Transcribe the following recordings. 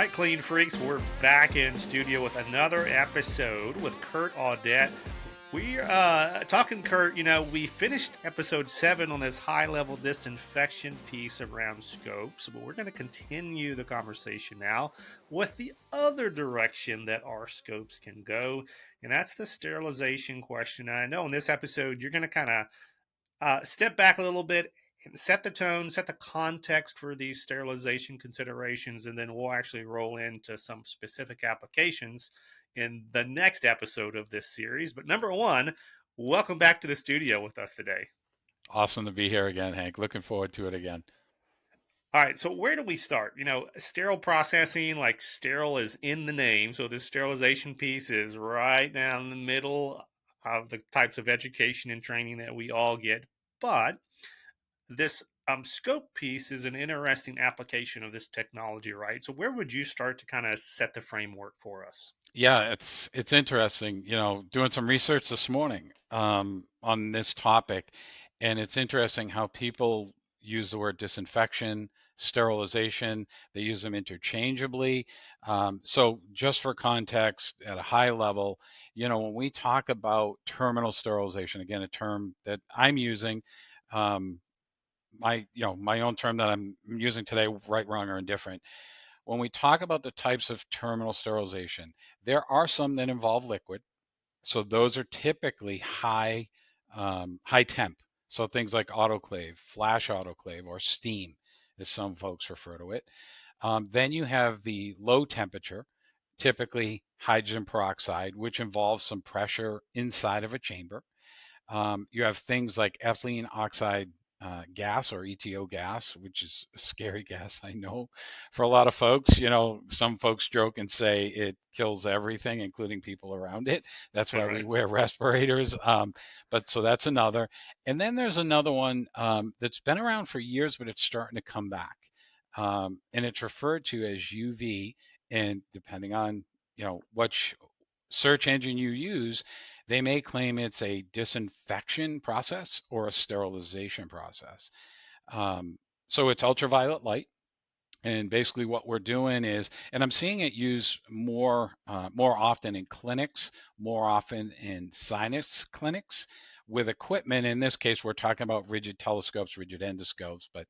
right, Clean Freaks, we're back in studio with another episode with Kurt.audette. We're talking, Kurt. We finished episode 7 on this high level disinfection piece around scopes, but we're going to continue the conversation now with the other direction that our scopes can go, and that's the sterilization question. And I know in this episode, you're going to kind of step back a little bit and set the tone, set the context for these sterilization considerations, and then we'll actually roll into some specific applications in the next episode of this series. But number one, welcome back to the studio with us today. Awesome to be here again, Hank. Looking forward to it again. All right, so where do we start? Sterile processing, like sterile is in the name. So this sterilization piece is right down the middle of the types of education and training that we all get. But this scope piece is an interesting application of this technology, right? So where would you start to kind of set the framework for us? Yeah, it's interesting. Doing some research this morning on this topic, and it's interesting how people use the word disinfection, sterilization. They use them interchangeably. So just for context, at a high level, when we talk about terminal sterilization, again, a term that I'm using. Um, my own term that I'm using today, right, wrong, or indifferent. When we talk about the types of terminal sterilization, there are some that involve liquid. So those are typically high temp. So things like autoclave, flash autoclave, or steam, as some folks refer to it. Then you have the low temperature, typically hydrogen peroxide, which involves some pressure inside of a chamber. You have things like ethylene oxide gas, or ETO gas, which is a scary gas, I know, for a lot of folks. Some folks joke and say it kills everything, including people around it. That's why we Right. wear respirators. But so that's another. And then there's another one that's been around for years, but it's starting to come back. And it's referred to as UV. And depending on what search engine you use, they may claim it's a disinfection process or a sterilization process. Um, so it's ultraviolet light. And basically, what we're doing is, and I'm seeing it used more often in clinics, more often in sinus clinics with equipment. In this case, we're talking about rigid telescopes, rigid endoscopes. But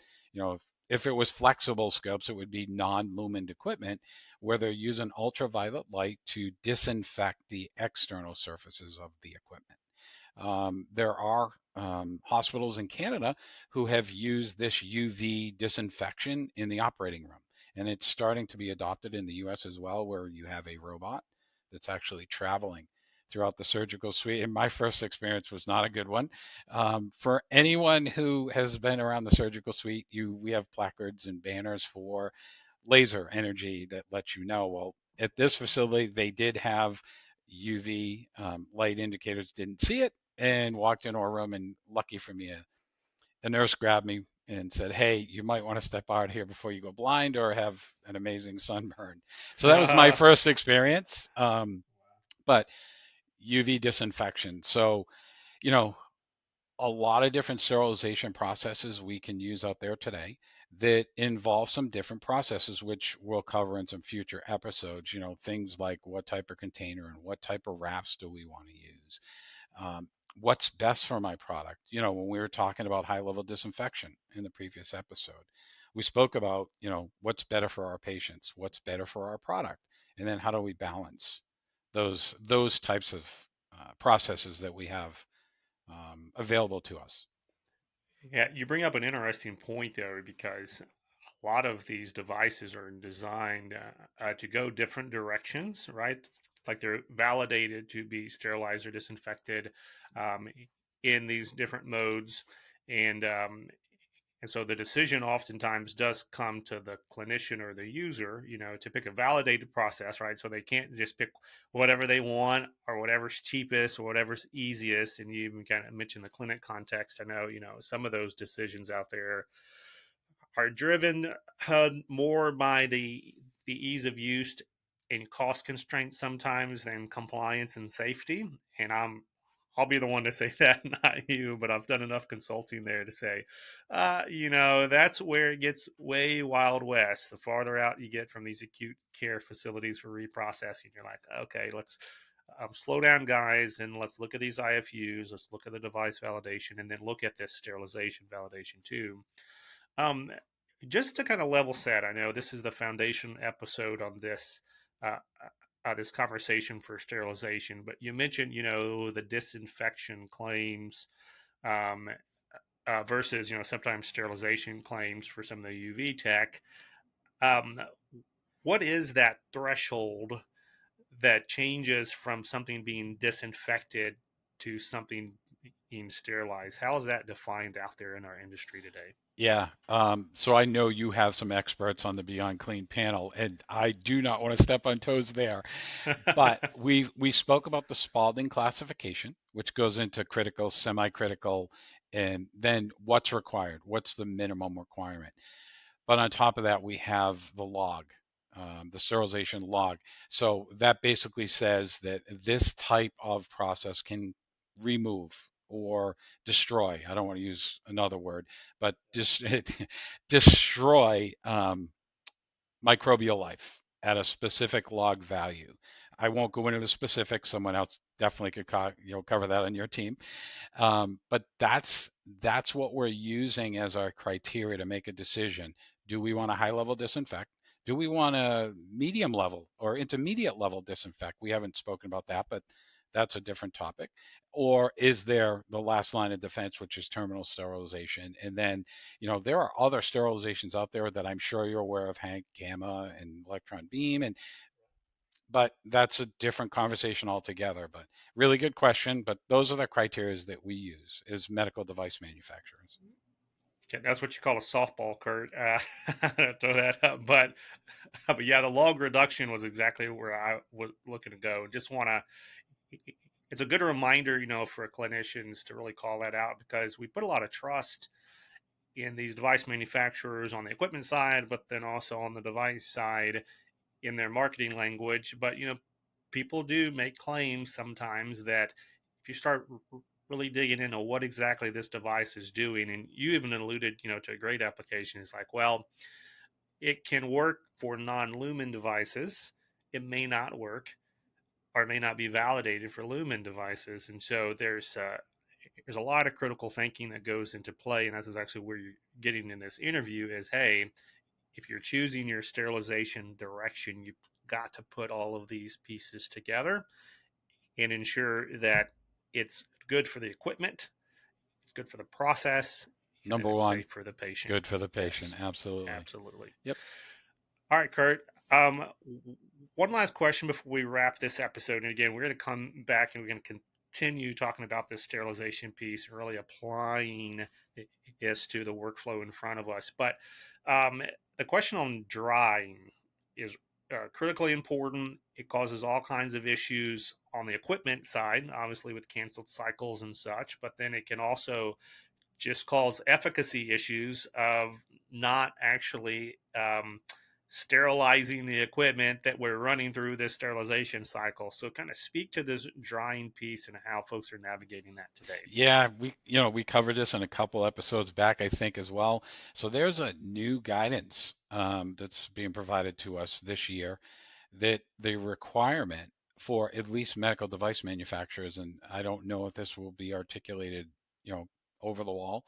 if it was flexible scopes, it would be non-lumen equipment where they're using ultraviolet light to disinfect the external surfaces of the equipment. There are hospitals in Canada who have used this UV disinfection in the operating room. And it's starting to be adopted in the US as well, where you have a robot that's actually traveling throughout the surgical suite. And my first experience was not a good one. For anyone who has been around the surgical suite, we have placards and banners for laser energy that lets you know. Well, at this facility, they did have UV light indicators, didn't see it, and walked into our room. And lucky for me, a nurse grabbed me and said, "Hey, you might want to step out here before you go blind or have an amazing sunburn." So that was my first experience. But UV disinfection. So, you know, a lot of different sterilization processes we can use out there today that involve some different processes, which we'll cover in some future episodes. Things like what type of container and what type of wraps do we want to use. What's best for my product? When we were talking about high level disinfection in the previous episode, we spoke about, what's better for our patients, what's better for our product, and then how do we balance those types of processes that we have available to us. Yeah, you bring up an interesting point there because a lot of these devices are designed to go different directions, right? Like they're validated to be sterilized or disinfected um, in these different modes, and and so the decision oftentimes does come to the clinician or the user, to pick a validated process, right? So they can't just pick whatever they want or whatever's cheapest or whatever's easiest. And you even kind of mentioned the clinic context. I know, some of those decisions out there are driven more by the ease of use and cost constraints sometimes than compliance and safety. And I'm I'll be the one to say that, not you, but I've done enough consulting there to say, that's where it gets way wild west. The farther out you get from these acute care facilities for reprocessing, you're like, okay, let's slow down, guys, and let's look at these IFUs. Let's look at the device validation, and then look at this sterilization validation too. Um, just to kind of level set, I know this is the foundation episode on uh, this conversation for sterilization, but you mentioned, the disinfection claims um, versus, sometimes sterilization claims for some of the UV tech. Um, what is that threshold that changes from something being disinfected to something being sterilized? How is that defined out there in our industry today? Yeah. So I know you have some experts on the Beyond Clean panel, and I do not want to step on toes there. But we spoke about the Spalding classification, which goes into critical, semi-critical, and then what's required. What's the minimum requirement? But on top of that, we have the log, the sterilization log. So that basically says that this type of process can remove or destroy. I don't want to use another word, but destroy microbial life at a specific log value. I won't go into the specifics. Someone else definitely could cover that on your team. But that's what we're using as our criteria to make a decision. Do we want a high level disinfect? Do we want a medium level or intermediate level disinfect? We haven't spoken about that, but that's a different topic. Or is there the last line of defense, which is terminal sterilization? And then, there are other sterilizations out there that I'm sure you're aware of, Hank, gamma and electron beam, but that's a different conversation altogether. But really good question. But those are the criteria that we use as medical device manufacturers. Okay, that's what you call a softball, Kurt. Throw that up, but yeah, the log reduction was exactly where I was looking to go. Just want to. It's a good reminder, for clinicians to really call that out because we put a lot of trust in these device manufacturers on the equipment side, but then also on the device side in their marketing language. But people do make claims sometimes that if you start really digging into what exactly this device is doing, and you even alluded, to a great application, is like, well, it can work for non-lumen devices. It may not work or it may not be validated for lumen devices, and so there's a lot of critical thinking that goes into play, and that's actually where you're getting in this interview. Is hey, if you're choosing your sterilization direction, you've got to put all of these pieces together and ensure that it's good for the equipment, it's good for the process, and that Number it's one, safe for the patient. good for the patient. Yes, Absolutely. absolutely. Yep. All right, Kurt. Um, One last question before we wrap this episode. And again, we're going to come back and we're going to continue talking about this sterilization piece and really applying this to the workflow in front of us. But um, the question on drying is critically important. It causes all kinds of issues on the equipment side, obviously with canceled cycles and such, but then it can also just cause efficacy issues of not actually sterilizing the equipment that we're running through this sterilization cycle. So, kind of speak to this drying piece and how folks are navigating that today. Yeah, we covered this in a couple episodes back, I think, as well. So there's a new guidance that's being provided to us this year that the requirement for at least medical device manufacturers, and I don't know if this will be articulated, over the wall,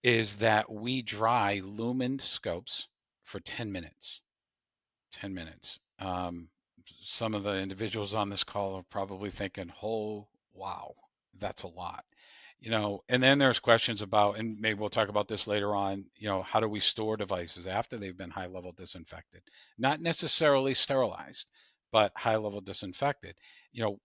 is that we dry lumen scopes for 10 minutes. 10 minutes. Some of the individuals on this call are probably thinking, oh, wow, that's a lot. And then there's questions about, and maybe we'll talk about this later on, how do we store devices after they've been high level disinfected? Not necessarily sterilized, but high level disinfected.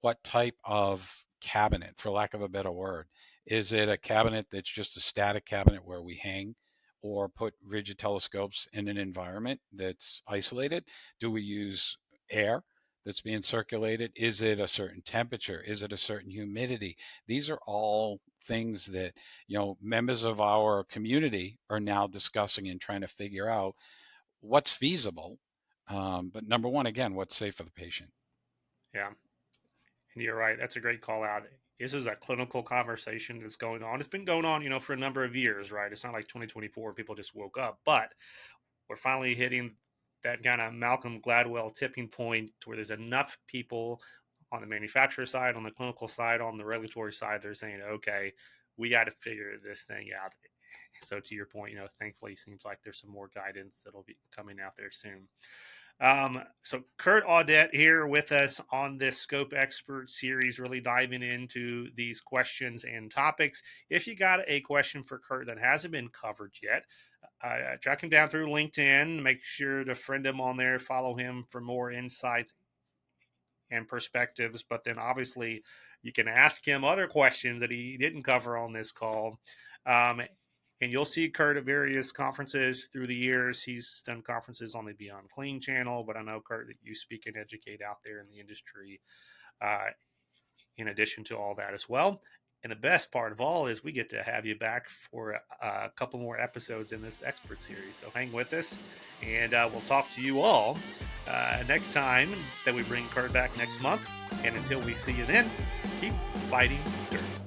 What type of cabinet, for lack of a better word? Is it a cabinet that's just a static cabinet where we hang or put rigid telescopes in an environment that's isolated? Do we use air that's being circulated? Is it a certain temperature? Is it a certain humidity? These are all things that, members of our community are now discussing and trying to figure out what's feasible. But number one, again, what's safe for the patient? Yeah, and you're right. That's a great call out. This is a clinical conversation that's going on. It's been going on, for a number of years, right? It's not like 2024 people just woke up, but we're finally hitting that kind of Malcolm Gladwell tipping point to where there's enough people on the manufacturer side, on the clinical side, on the regulatory side. They're saying, okay, we got to figure this thing out. So to your point, thankfully, it seems like there's some more guidance that'll be coming out there soon. So Kurt.Audette here with us on this Scope Expert series, really diving into these questions and topics. If you got a question for Kurt that hasn't been covered yet, track him down through LinkedIn. Make sure to friend him on there, follow him for more insights and perspectives. But then obviously you can ask him other questions that he didn't cover on this call. Um, and you'll see Kurt at various conferences through the years. He's done conferences on the Beyond Clean channel, but I know, Kurt, that you speak and educate out there in the industry uh, in addition to all that as well. And the best part of all is we get to have you back for a couple more episodes in this expert series. So hang with us, and we'll talk to you all next time that we bring Kurt back next month. And until we see you then, keep fighting dirt.